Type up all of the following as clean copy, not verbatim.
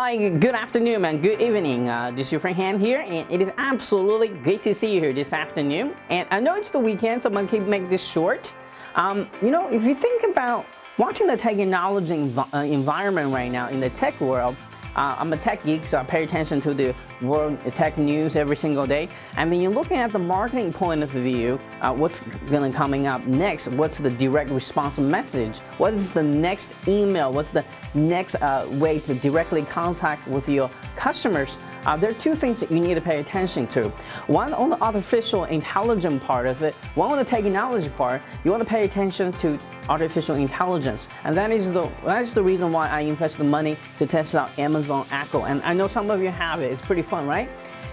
Hi, good afternoon and good evening. This is your friend Han here, and it is absolutely great to see you here this afternoon. And I know it's the weekend, so I'm going to make this short. If you think about watching the technology environment right now in the tech world, I'm a tech geek, so I pay attention to the world tech news every single day. And then you're looking at the marketing point of view, what's going to coming up next? What's the direct response message? What is the next email? What's the next way to directly contact with your customers? There are two things that you need to pay attention to. One on the artificial intelligence part of it, one on the technology part. You want to pay attention to artificial intelligence, and that is the reason why I invested money to test out Amazon Echo. And I know some of you have it. It's pretty fun, right?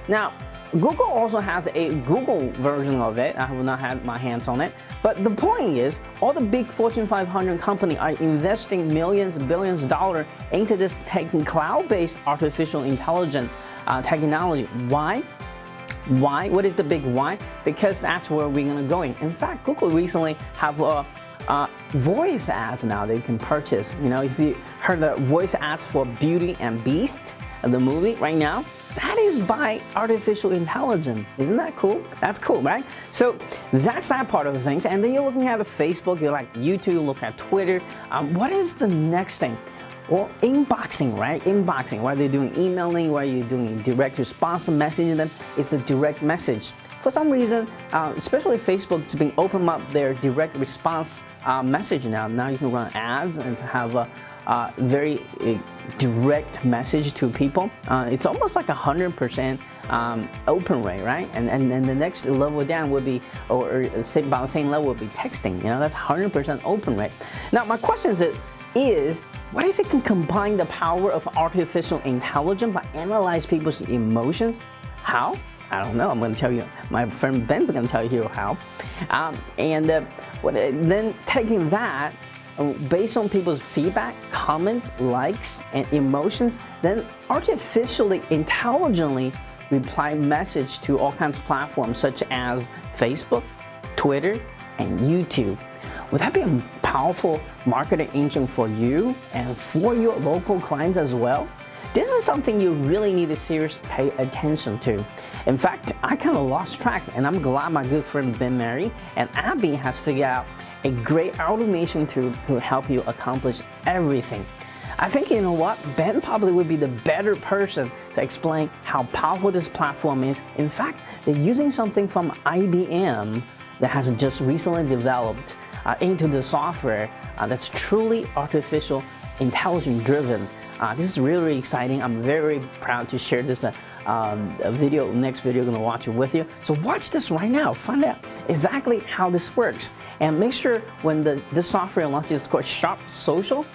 Now, Google also has a Google version of it. I have not had my hands on it. But the point is, all the big Fortune 500 companies are investing millions, billions of dollars into this cloud-based artificial intelligence technology. Why? Why? What is the big why? Because that's where we're going to go. In fact, Google recently have voice ads now they can purchase. You know, if you heard the voice ads for Beauty and Beast, the movie right now, that is by artificial intelligence. Isn't that cool? That's cool, right? So that's that part of the things. And then you're looking at the Facebook, you like YouTube, look at Twitter. What is the next thing? Well, inboxing, right? Inboxing. What are they doing? Emailing. What are you doing? Direct response messaging them. It's the direct message. For some reason, especially Facebook's been opening up their direct response message now. Now you can run ads and have a very direct message to people. It's almost like 100% open rate, right? And the next level down would be, or about the same level would be texting. You know, that's 100% open rate. Now, my question is, what if it can combine the power of artificial intelligence by analyze people's emotions? How? I don't know. I'm going to tell you. My friend Ben's going to tell you here how. Then taking that, based on people's feedback, comments, likes, and emotions, then artificially, intelligently reply message to all kinds of platforms such as Facebook, Twitter, and YouTube. Would that be a powerful marketing engine for you and for your local clients as well? This is something you really need to seriously pay attention to. In fact, I kind of lost track, and I'm glad my good friend Ben Mary and Abby has figured out a great automation tool to help you accomplish everything. I think, you know what, Ben probably would be the better person to explain how powerful this platform is. In fact, they're using something from IBM that has just recently developed into the software that's truly artificial intelligence driven. This is really, really exciting. I'm very proud to share this video. Next video, I'm going to watch it with you. So watch this right now. Find out exactly how this works. And make sure when this software launches, it's called SharpSocial.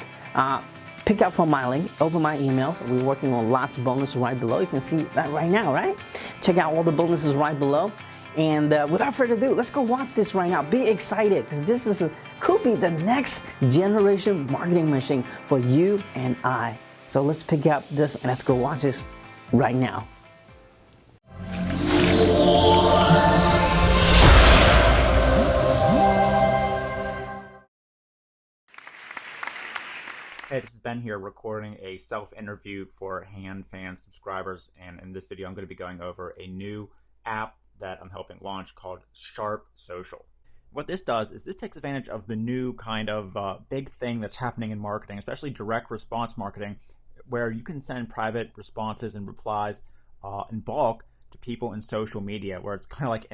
Pick up from my link, open my emails. We're working on lots of bonuses right below. You can see that right now, right? Check out all the bonuses right below. And without further ado, let's go watch this right now. Be excited, because this could be the next generation marketing machine for you and I. So let's pick up this and let's go watch this right now. Hey, this is Ben here recording a self-interview for Han fan subscribers, and in this video I'm going to be going over a new app that I'm helping launch called SharpSocial. What this does is this takes advantage of the new kind of big thing that's happening in marketing, especially direct response marketing, where you can send private responses and replies in bulk to people in social media, where it's kind of like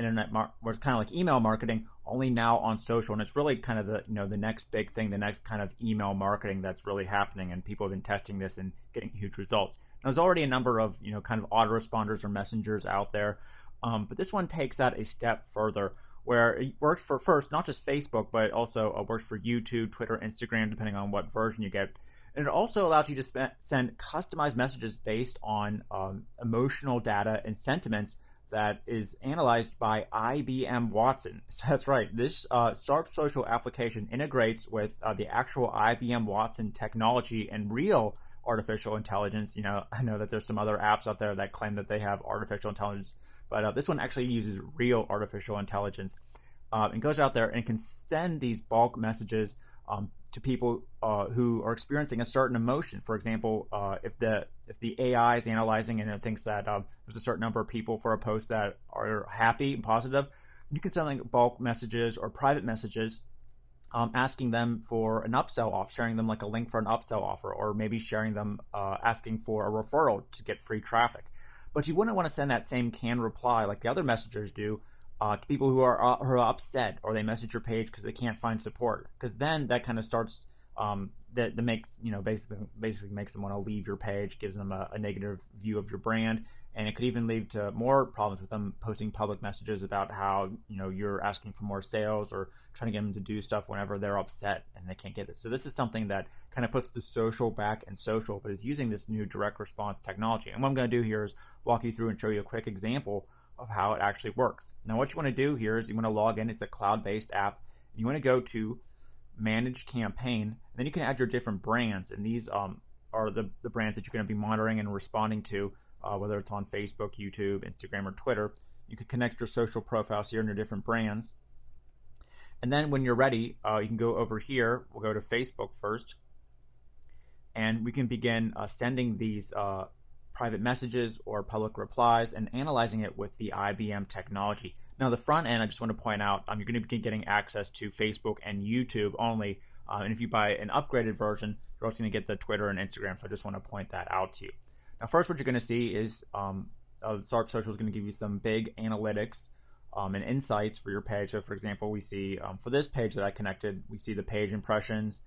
where it's kind of like email marketing, only now on social. And it's really kind of the next big thing, the next kind of email marketing that's really happening, and people have been testing this and getting huge results. Now, there's already a number of kind of autoresponders or messengers out there. But this one takes that a step further, where it works for first, not just Facebook, but it also works for YouTube, Twitter, Instagram, depending on what version you get. And it also allows you to send customized messages based on emotional data and sentiments that is analyzed by IBM Watson. So that's right, this SharpSocial application integrates with the actual IBM Watson technology and real artificial intelligence. I know that there's some other apps out there that claim that they have artificial intelligence, but this one actually uses real artificial intelligence and goes out there and can send these bulk messages to people who are experiencing a certain emotion. For example, if the AI is analyzing and it thinks that there's a certain number of people for a post that are happy and positive, you can send like bulk messages or private messages asking them for an upsell off, sharing them like a link for an upsell offer, or maybe sharing them asking for a referral to get free traffic. But you wouldn't want to send that same canned reply like the other messengers do to people who are upset, or they message your page because they can't find support, because then that kind of starts that makes, you know, basically makes them want to leave your page, gives them a negative view of your brand, and it could even lead to more problems with them posting public messages about how, you know, you're asking for more sales or trying to get them to do stuff whenever they're upset and they can't get it. So this is something that kind of puts the social back in social, but is using this new direct response technology. And what I'm going to do here is walk you through and show you a quick example of how it actually works. Now what you want to do here is you want to log in. It's a cloud-based app. You want to go to manage campaign, and then you can add your different brands, and these are the brands that you're going to be monitoring and responding to, whether it's on Facebook, YouTube, Instagram, or Twitter. You can connect your social profiles here and your different brands. And then when you're ready, you can go over here. We'll go to Facebook first, and we can begin sending these private messages or public replies and analyzing it with the IBM technology. Now the front end, I just want to point out, you're going to be getting access to Facebook and YouTube only, and if you buy an upgraded version, you're also going to get the Twitter and Instagram, so I just want to point that out to you. Now first, what you're going to see is SharpSocial is going to give you some big analytics and insights for your page. So for example, we see for this page that I connected, we see the page impressions,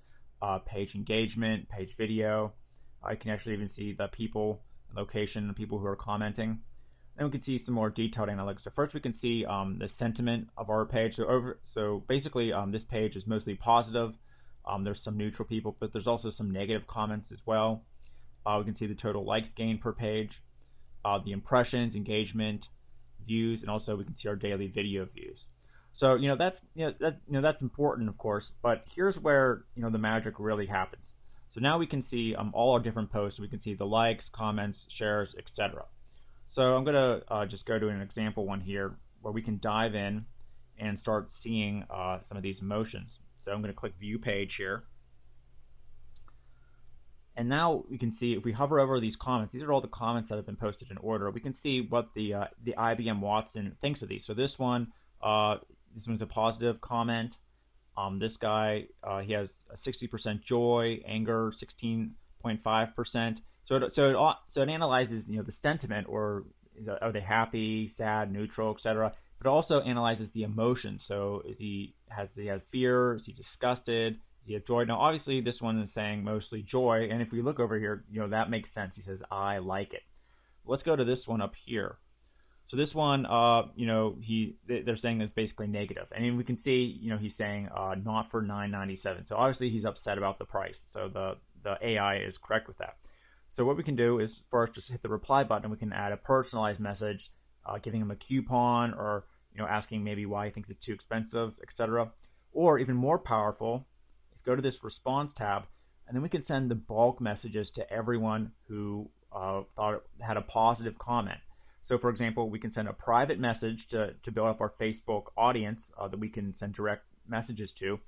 page engagement, page video. I can actually even see the people, location, the people who are commenting. Then we can see some more detailed analytics. So first we can see the sentiment of our page. So basically this page is mostly positive. There's some neutral people, but there's also some negative comments as well. We can see the total likes gained per page, the impressions, engagement, views, and also we can see our daily video views. So that's important, of course, but here's where the magic really happens. So now we can see all our different posts. We can see the likes, comments, shares, etc. So I'm going to just go to an example one here where we can dive in and start seeing some of these emotions. So I'm going to click View Page here. And now we can see, if we hover over these comments, these are all the comments that have been posted in order. We can see what the IBM Watson thinks of these. So this one's a positive comment. This guy, he has a 60% joy, anger 16.5%. So it analyzes the sentiment, or are they happy, sad, neutral, etc. But it also analyzes the emotion. So has he had fear? Is he disgusted? Is he have joy? Now obviously this one is saying mostly joy, and if we look over here, that makes sense. He says I like it. Let's go to this one up here. So this one, they're saying it's basically negative, and we can see, he's saying not for $9.97. So obviously he's upset about the price. So the AI is correct with that. So what we can do is first just hit the reply button, and we can add a personalized message, giving him a coupon, or asking maybe why he thinks it's too expensive, etc. Or even more powerful, is go to this response tab, and then we can send the bulk messages to everyone who thought it had a positive comment. So for example, we can send a private message to build up our Facebook audience that we can send direct messages to,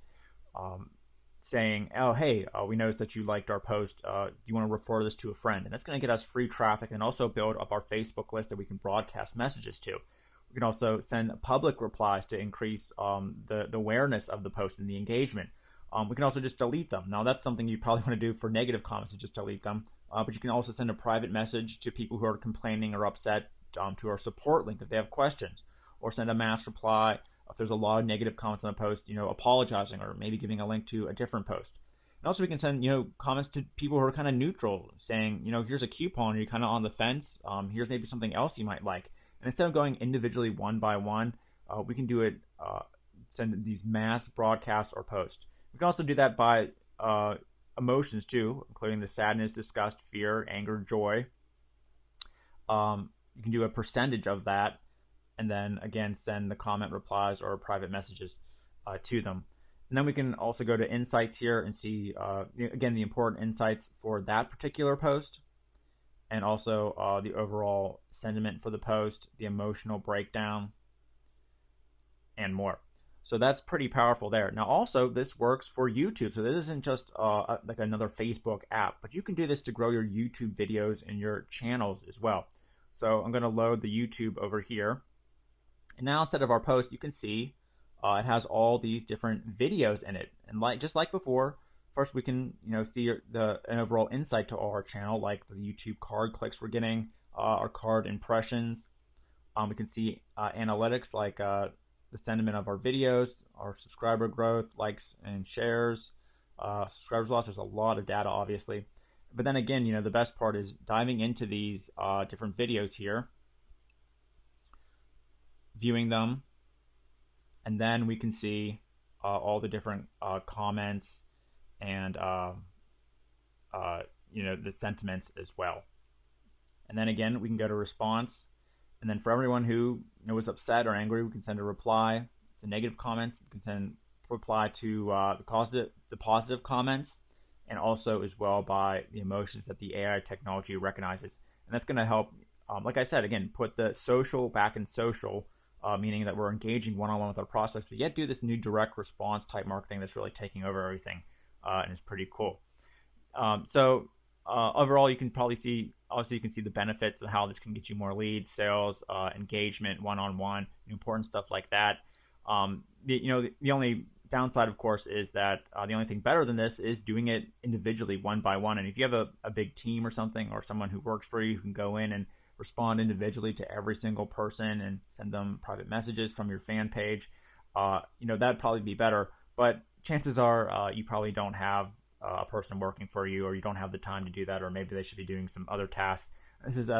saying, oh, hey, we noticed that you liked our post. Do you want to refer this to a friend? And that's going to get us free traffic and also build up our Facebook list that we can broadcast messages to. We can also send public replies to increase the awareness of the post and the engagement. We can also just delete them. Now that's something you probably want to do for negative comments, is just delete them. But you can also send a private message to people who are complaining or upset, to our support link if they have questions, or send a mass reply if there's a lot of negative comments on a post, apologizing or maybe giving a link to a different post. And also we can send, comments to people who are kind of neutral, saying, here's a coupon, you're kind of on the fence, here's maybe something else you might like. And instead of going individually one by one, we can do it, send these mass broadcasts or posts. We can also do that by emotions too, including the sadness, disgust, fear, anger, joy. You can do a percentage of that, and then again send the comment replies or private messages to them. And then we can also go to insights here and see again the important insights for that particular post, and also the overall sentiment for the post, the emotional breakdown, and more. So that's pretty powerful there. Now also this works for YouTube. So this isn't just like another Facebook app, but you can do this to grow your YouTube videos and your channels as well. So I'm going to load the YouTube over here. And now instead of our post, you can see it has all these different videos in it. And just like before, first we can see an overall insight to our channel, like the YouTube card clicks we're getting, our card impressions. We can see analytics like the sentiment of our videos, our subscriber growth, likes and shares, subscribers lost. There's a lot of data, obviously. But then again, the best part is diving into these different videos here, viewing them, and then we can see all the different comments and the sentiments as well. And then again, we can go to response. And then for everyone who was upset or angry, we can send a reply. The negative comments, we can send reply to the positive comments, and also as well by the emotions that the AI technology recognizes. And that's going to help, like I said, again, put the social back in social, meaning that we're engaging one-on-one with our prospects, but yet do this new direct response type marketing that's really taking over everything, and it's pretty cool. Overall, you can probably see, also you can see the benefits of how this can get you more leads, sales, engagement, one-on-one, important stuff like that. The only downside, of course, is that the only thing better than this is doing it individually, one by one. And if you have a big team or something, or someone who works for you who can go in and respond individually to every single person and send them private messages from your fan page, that'd probably be better. But chances are you probably don't have a person working for you, or you don't have the time to do that, or maybe they should be doing some other tasks. This is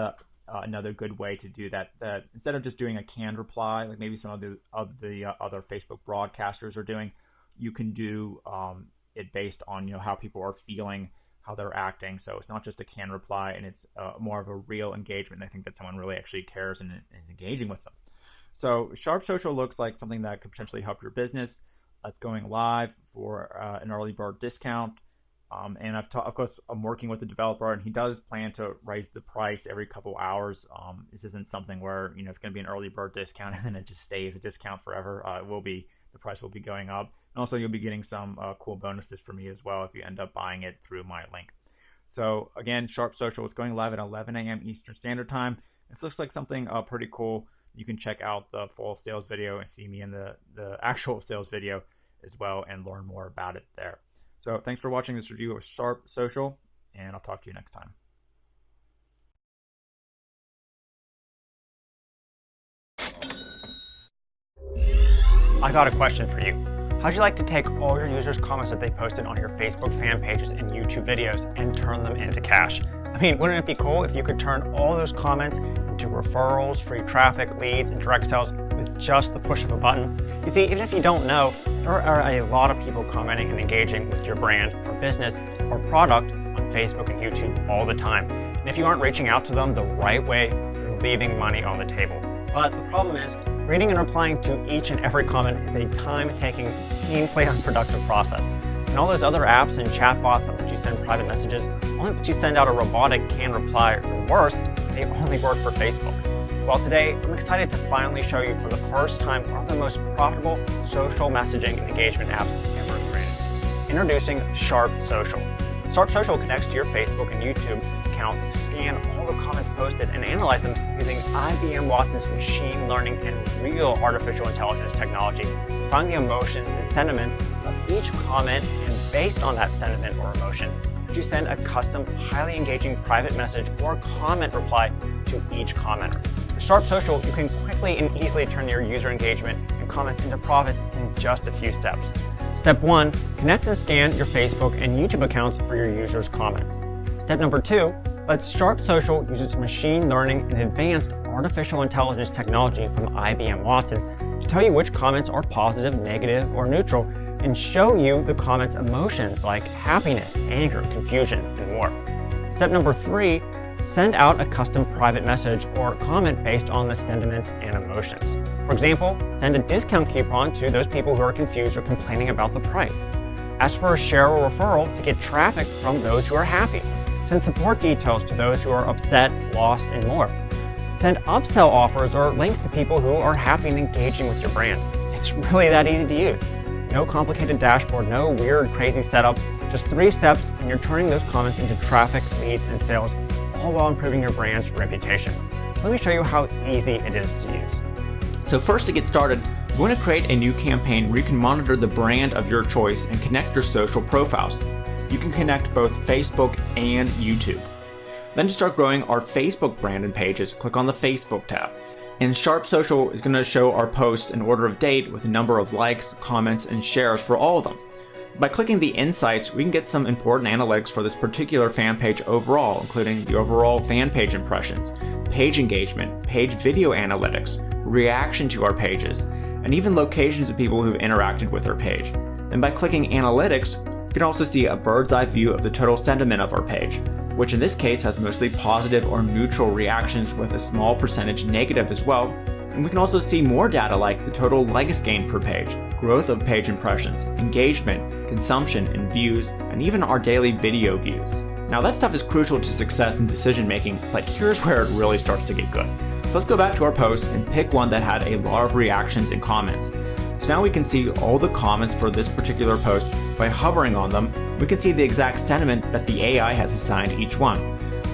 another good way to do that. That instead of just doing a canned reply, like maybe some of the other Facebook broadcasters are doing, you can do it based on how people are feeling, how they're acting. So it's not just a canned reply, and it's more of a real engagement. I think that someone really actually cares and is engaging with them. So SharpSocial looks like something that could potentially help your business. It's going live for an early bird discount. And of course, I'm working with the developer, and he does plan to raise the price every couple hours. This isn't something where it's going to be an early bird discount and then it just stays a discount forever. The price will be going up, and also you'll be getting some cool bonuses for me as well if you end up buying it through my link. So again, SharpSocial is going live at 11 a.m. Eastern Standard Time. This looks like something pretty cool. You can check out the full sales video and see me in the actual sales video as well, and learn more about it there. So thanks for watching this review of SharpSocial, and I'll talk to you next time. I got a question for you. How'd you like to take all your users' comments that they posted on your Facebook fan pages and YouTube videos and turn them into cash? I mean, wouldn't it be cool if you could turn all those comments into referrals, free traffic, leads, and direct sales with just the push of a button? You see, even if you don't know, there are a lot of people commenting and engaging with your brand or business or product on Facebook and YouTube all the time. And if you aren't reaching out to them the right way, you're leaving money on the table. But the problem is, reading and replying to each and every comment is a time-taking, painfully unproductive process. And all those other apps and chatbots that let you send private messages only let you send out a robotic canned reply, or worse, they only work for Facebook. Well, today, I'm excited to finally show you for the first time one of the most profitable social messaging and engagement apps ever created. Introducing SharpSocial. SharpSocial connects to your Facebook and YouTube account to scan all the comments posted and analyze them using IBM Watson's machine learning and real artificial intelligence technology, find the emotions and sentiments of each comment, and based on that sentiment or emotion, you send a custom, highly engaging private message or comment reply to each commenter. With SharpSocial, you can quickly and easily turn your user engagement and comments into profits in just a few steps. Step 1, connect and scan your Facebook and YouTube accounts for your users' comments. Step number 2, let SharpSocial use its machine learning and advanced artificial intelligence technology from IBM Watson to tell you which comments are positive, negative, or neutral, and show you the comments' emotions like happiness, anger, confusion, and more. Step number 3, send out a custom private message or comment based on the sentiments and emotions. For example, send a discount coupon to those people who are confused or complaining about the price. Ask for a share or referral to get traffic from those who are happy. Send support details to those who are upset, lost, and more. Send upsell offers or links to people who are happy and engaging with your brand. It's really that easy to use. No complicated dashboard, no weird, crazy setup, just 3 steps and you're turning those comments into traffic, leads, and sales, all while improving your brand's reputation. So let me show you how easy it is to use. So first, to get started, you want to create a new campaign where you can monitor the brand of your choice and connect your social profiles. You can connect both Facebook and YouTube. Then to start growing our Facebook branded pages, click on the Facebook tab. And SharpSocial is going to show our posts in order of date with a number of likes, comments, and shares for all of them. By clicking the insights, we can get some important analytics for this particular fan page overall, including the overall fan page impressions, page engagement, page video analytics, reaction to our pages, and even locations of people who've interacted with our page. And by clicking analytics, you can also see a bird's eye view of the total sentiment of our page, which in this case has mostly positive or neutral reactions with a small percentage negative as well. And we can also see more data like the total likes gained per page, growth of page impressions, engagement, consumption, and views, and even our daily video views. Now that stuff is crucial to success in decision making, but here's where it really starts to get good. So let's go back to our post and pick one that had a lot of reactions and comments. So now we can see all the comments for this particular post. By hovering on them, we can see the exact sentiment that the AI has assigned each one.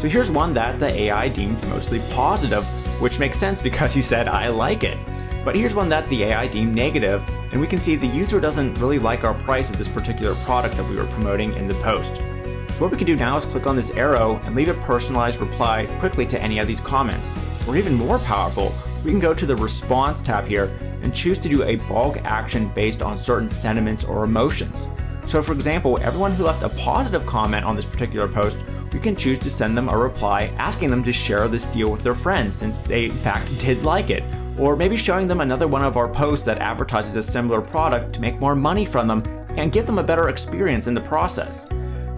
So here's one that the AI deemed mostly positive, which makes sense because he said, "I like it." But here's one that the AI deemed negative, and we can see the user doesn't really like our price of this particular product that we were promoting in the post. So what we can do now is click on this arrow and leave a personalized reply quickly to any of these comments. Or even more powerful, we can go to the response tab here and choose to do a bulk action based on certain sentiments or emotions. So for example, everyone who left a positive comment on this particular post, we can choose to send them a reply asking them to share this deal with their friends since they in fact did like it, or maybe showing them another one of our posts that advertises a similar product to make more money from them and give them a better experience in the process.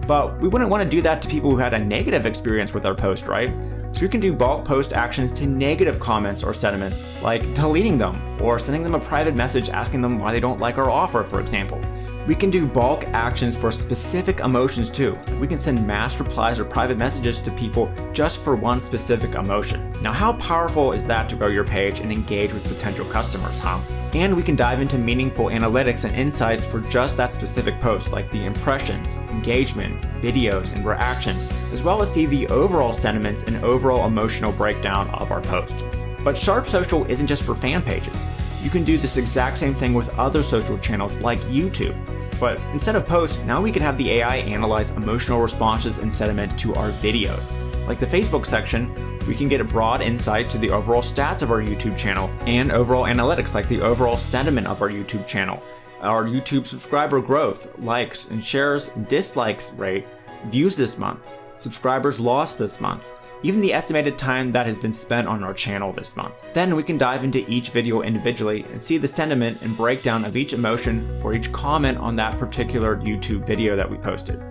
But we wouldn't want to do that to people who had a negative experience with our post, right? So we can do bulk post actions to negative comments or sentiments, like deleting them or sending them a private message asking them why they don't like our offer, for example. We can do bulk actions for specific emotions too. We can send mass replies or private messages to people just for one specific emotion. Now, how powerful is that to grow your page and engage with potential customers, huh? And we can dive into meaningful analytics and insights for just that specific post, like the impressions, engagement, videos, and reactions, as well as see the overall sentiments and overall emotional breakdown of our post. But SharpSocial isn't just for fan pages. You can do this exact same thing with other social channels like YouTube. But instead of posts, now we can have the AI analyze emotional responses and sentiment to our videos. Like the Facebook section, we can get a broad insight to the overall stats of our YouTube channel and overall analytics like the overall sentiment of our YouTube channel, our YouTube subscriber growth, likes and shares and dislikes rate, views this month, subscribers lost this month, even the estimated time that has been spent on our channel this month. Then we can dive into each video individually and see the sentiment and breakdown of each emotion for each comment on that particular YouTube video that we posted.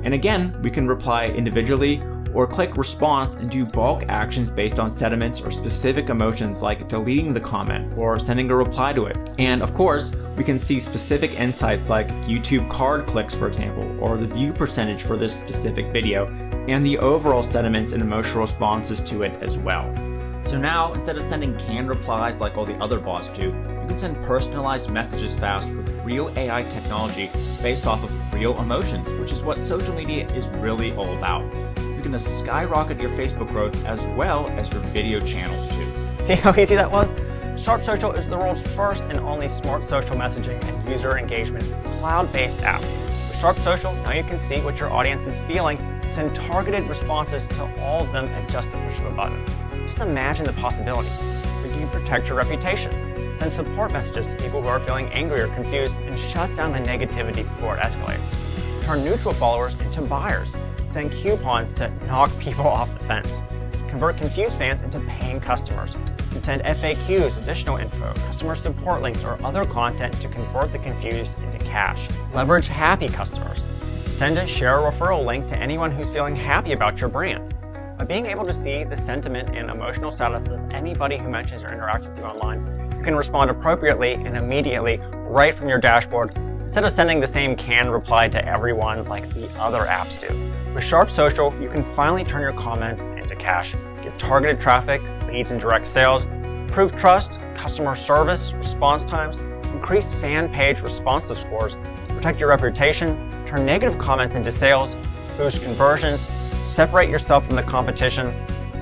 And again, we can reply individually or click response and do bulk actions based on sentiments or specific emotions like deleting the comment or sending a reply to it. And of course, we can see specific insights like YouTube card clicks, for example, or the view percentage for this specific video, and the overall sentiments and emotional responses to it as well. So now, instead of sending canned replies like all the other bots do, you can send personalized messages fast with real AI technology based off of real emotions, which is what social media is really all about. It's going to skyrocket your Facebook growth as well as your video channels too. See how easy that was? SharpSocial is the world's first and only smart social messaging and user engagement cloud-based app. With SharpSocial, now you can see what your audience is feeling, send targeted responses to all of them at just the push of a button. Just imagine the possibilities. You can protect your reputation, send support messages to people who are feeling angry or confused, and shut down the negativity before it escalates. Turn neutral followers into buyers, send coupons to knock people off the fence, convert confused fans into paying customers, and send FAQs, additional info, customer support links, or other content to convert the confused into cash. Leverage happy customers. Send and share a referral link to anyone who's feeling happy about your brand. By being able to see the sentiment and emotional status of anybody who mentions or interacts with you online, you can respond appropriately and immediately right from your dashboard instead of sending the same canned reply to everyone like the other apps do. With SharpSocial, you can finally turn your comments into cash, get targeted traffic, leads and direct sales, improve trust, customer service, response times, increase fan page responsive scores, protect your reputation, turn negative comments into sales, boost conversions, separate yourself from the competition,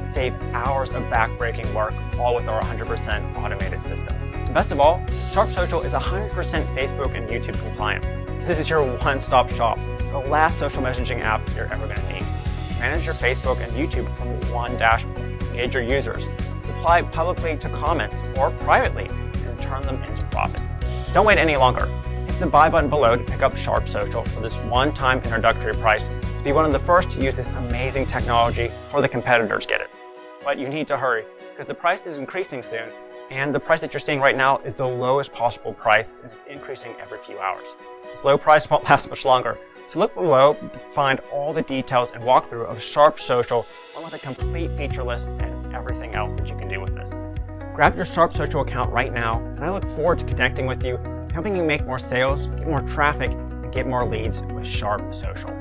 save hours of backbreaking work, all with our 100% automated system. And best of all, SharpSocial is 100% Facebook and YouTube compliant. This is your one-stop shop, the last social messaging app you're ever going to need. Manage your Facebook and YouTube from one dashboard. Engage your users. Reply publicly to comments or privately and turn them into profits. Don't wait any longer. Hit the buy button below to pick up SharpSocial for this one-time introductory price to be one of the first to use this amazing technology before the competitors get it. But you need to hurry because the price is increasing soon, and the price that you're seeing right now is the lowest possible price, and it's increasing every few hours. This low price won't last much longer, so look below to find all the details and walkthrough of SharpSocial, along with a complete feature list and everything else that you can do with this. Grab your SharpSocial account right now, and I look forward to connecting with you, helping you make more sales, get more traffic, and get more leads with SharpSocial.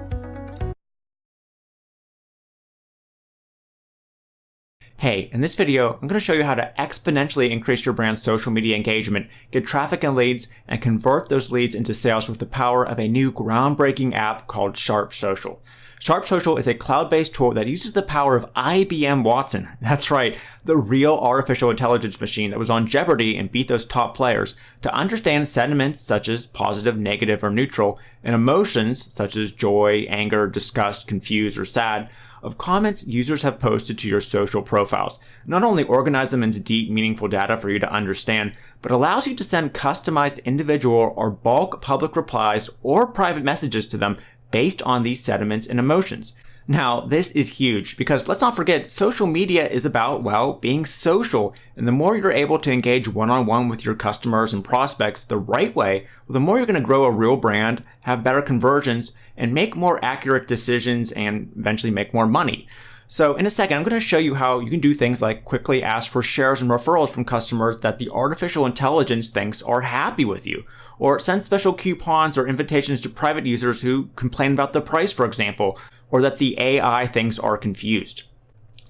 Hey, in this video, I'm going to show you how to exponentially increase your brand's social media engagement, get traffic and leads, and convert those leads into sales with the power of a new groundbreaking app called SharpSocial. SharpSocial is a cloud-based tool that uses the power of IBM Watson. That's right, the real artificial intelligence machine that was on Jeopardy and beat those top players to understand sentiments such as positive, negative, or neutral, and emotions such as joy, anger, disgust, confused, or sad, of comments users have posted to your social profiles. Not only organize them into deep, meaningful data for you to understand, but allows you to send customized individual or bulk public replies or private messages to them based on these sentiments and emotions. Now, this is huge because let's not forget, social media is about, well, being social. And the more you're able to engage one-on-one with your customers and prospects the right way, the more you're going to grow a real brand, have better conversions, and make more accurate decisions and eventually make more money. So in a second, I'm going to show you how you can do things like quickly ask for shares and referrals from customers that the artificial intelligence thinks are happy with you, or send special coupons or invitations to private users who complain about the price, for example, or that the AI thinks are confused.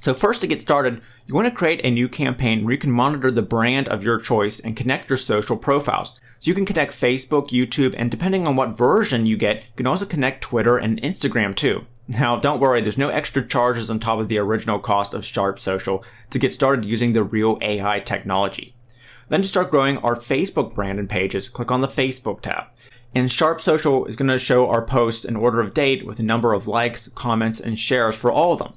So first, to get started, you want to create a new campaign where you can monitor the brand of your choice and connect your social profiles. So you can connect Facebook, YouTube, and depending on what version you get, you can also connect Twitter and Instagram too. Now, don't worry, there's no extra charges on top of the original cost of SharpSocial to get started using the real AI technology. Then to start growing our Facebook brand and pages, click on the Facebook tab. And SharpSocial is going to show our posts in order of date with a number of likes, comments, and shares for all of them.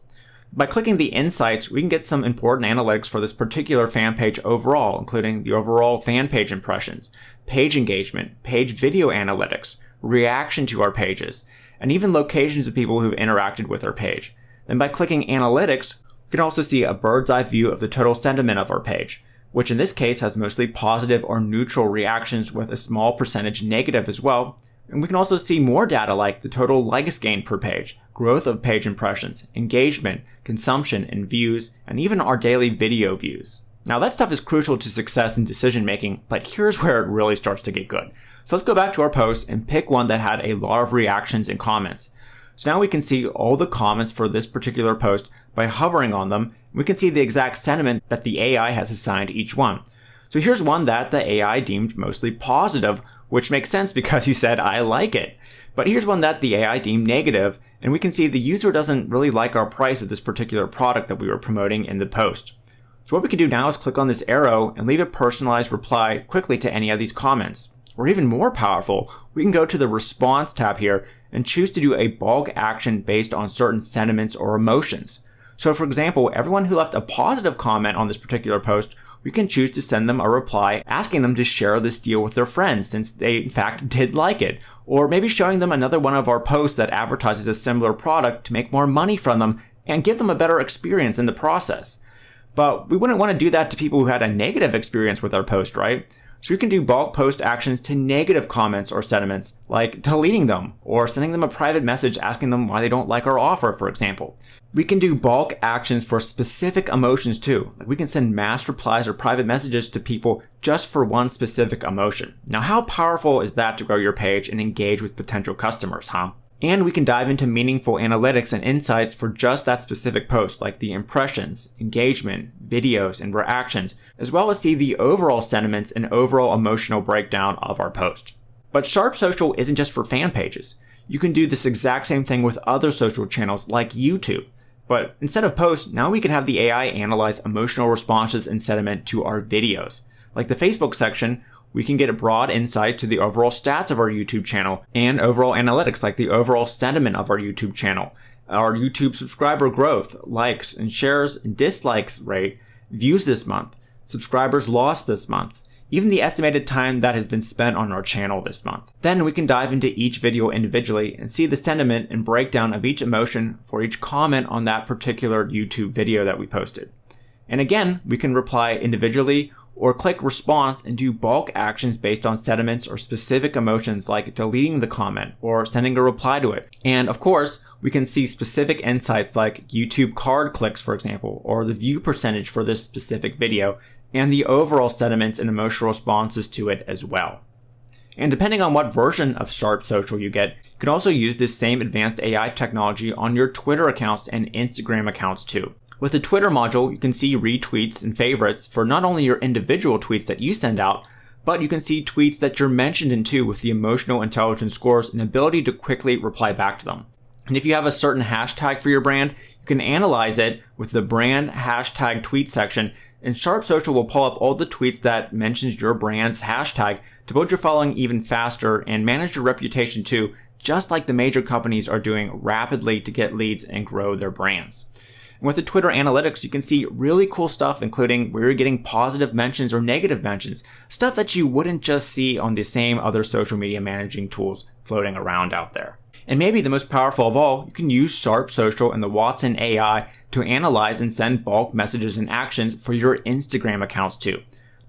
By clicking the insights, we can get some important analytics for this particular fan page overall, including the overall fan page impressions, page engagement, page video analytics, reaction to our pages, and even locations of people who've interacted with our page. Then by clicking analytics, we can also see a bird's eye view of the total sentiment of our page, which in this case has mostly positive or neutral reactions with a small percentage negative as well. And we can also see more data like the total likes gained per page, growth of page impressions, engagement, consumption, and views, and even our daily video views. Now that stuff is crucial to success in decision making, but here's where it really starts to get good. So let's go back to our post and pick one that had a lot of reactions and comments. So now we can see all the comments for this particular post by hovering on them. We can see the exact sentiment that the AI has assigned each one. So here's one that the AI deemed mostly positive, which makes sense because he said, "I like it." But here's one that the AI deemed negative, and we can see the user doesn't really like our price of this particular product that we were promoting in the post. So what we can do now is click on this arrow and leave a personalized reply quickly to any of these comments. Or even more powerful, we can go to the response tab here and choose to do a bulk action based on certain sentiments or emotions. So for example, everyone who left a positive comment on this particular post, we can choose to send them a reply asking them to share this deal with their friends since they in fact did like it, or maybe showing them another one of our posts that advertises a similar product to make more money from them and give them a better experience in the process. But we wouldn't want to do that to people who had a negative experience with our post, right? So we can do bulk post actions to negative comments or sentiments, like deleting them or sending them a private message asking them why they don't like our offer, for example. We can do bulk actions for specific emotions too. Like we can send mass replies or private messages to people just for one specific emotion. Now, how powerful is that to grow your page and engage with potential customers, huh? And we can dive into meaningful analytics and insights for just that specific post, like the impressions, engagement, videos, and reactions, as well as see the overall sentiments and overall emotional breakdown of our post. But SharpSocial isn't just for fan pages. You can do this exact same thing with other social channels like YouTube. But instead of posts, now we can have the AI analyze emotional responses and sentiment to our videos. Like the Facebook section, we can get a broad insight to the overall stats of our YouTube channel and overall analytics like the overall sentiment of our YouTube channel, our YouTube subscriber growth, likes and shares and dislikes rate, views this month, subscribers lost this month, even the estimated time that has been spent on our channel this month. Then we can dive into each video individually and see the sentiment and breakdown of each emotion for each comment on that particular YouTube video that we posted. And again, we can reply individually or click response and do bulk actions based on sentiments or specific emotions like deleting the comment or sending a reply to it. And of course, we can see specific insights like YouTube card clicks, for example, or the view percentage for this specific video, and the overall sentiments and emotional responses to it as well. And depending on what version of SharpSocial you get, you can also use this same advanced AI technology on your Twitter accounts and Instagram accounts too. With the Twitter module, you can see retweets and favorites for not only your individual tweets that you send out, but you can see tweets that you're mentioned in too with the emotional intelligence scores and ability to quickly reply back to them. And if you have a certain hashtag for your brand, you can analyze it with the brand hashtag tweet section, and SharpSocial will pull up all the tweets that mentions your brand's hashtag to build your following even faster and manage your reputation too, just like the major companies are doing rapidly to get leads and grow their brands. And with the Twitter analytics, you can see really cool stuff, including where you're getting positive mentions or negative mentions, stuff that you wouldn't just see on the same other social media managing tools floating around out there. And maybe the most powerful of all, you can use SharpSocial and the Watson AI to analyze and send bulk messages and actions for your Instagram accounts too.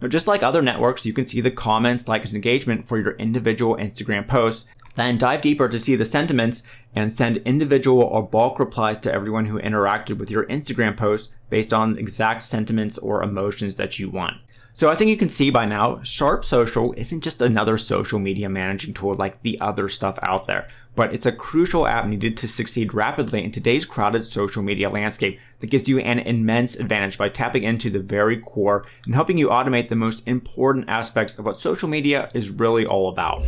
Now, just like other networks, you can see the comments, likes, and engagement for your individual Instagram posts, then dive deeper to see the sentiments and send individual or bulk replies to everyone who interacted with your Instagram post based on exact sentiments or emotions that you want. So I think you can see by now, SharpSocial isn't just another social media managing tool like the other stuff out there, but it's a crucial app needed to succeed rapidly in today's crowded social media landscape that gives you an immense advantage by tapping into the very core and helping you automate the most important aspects of what social media is really all about.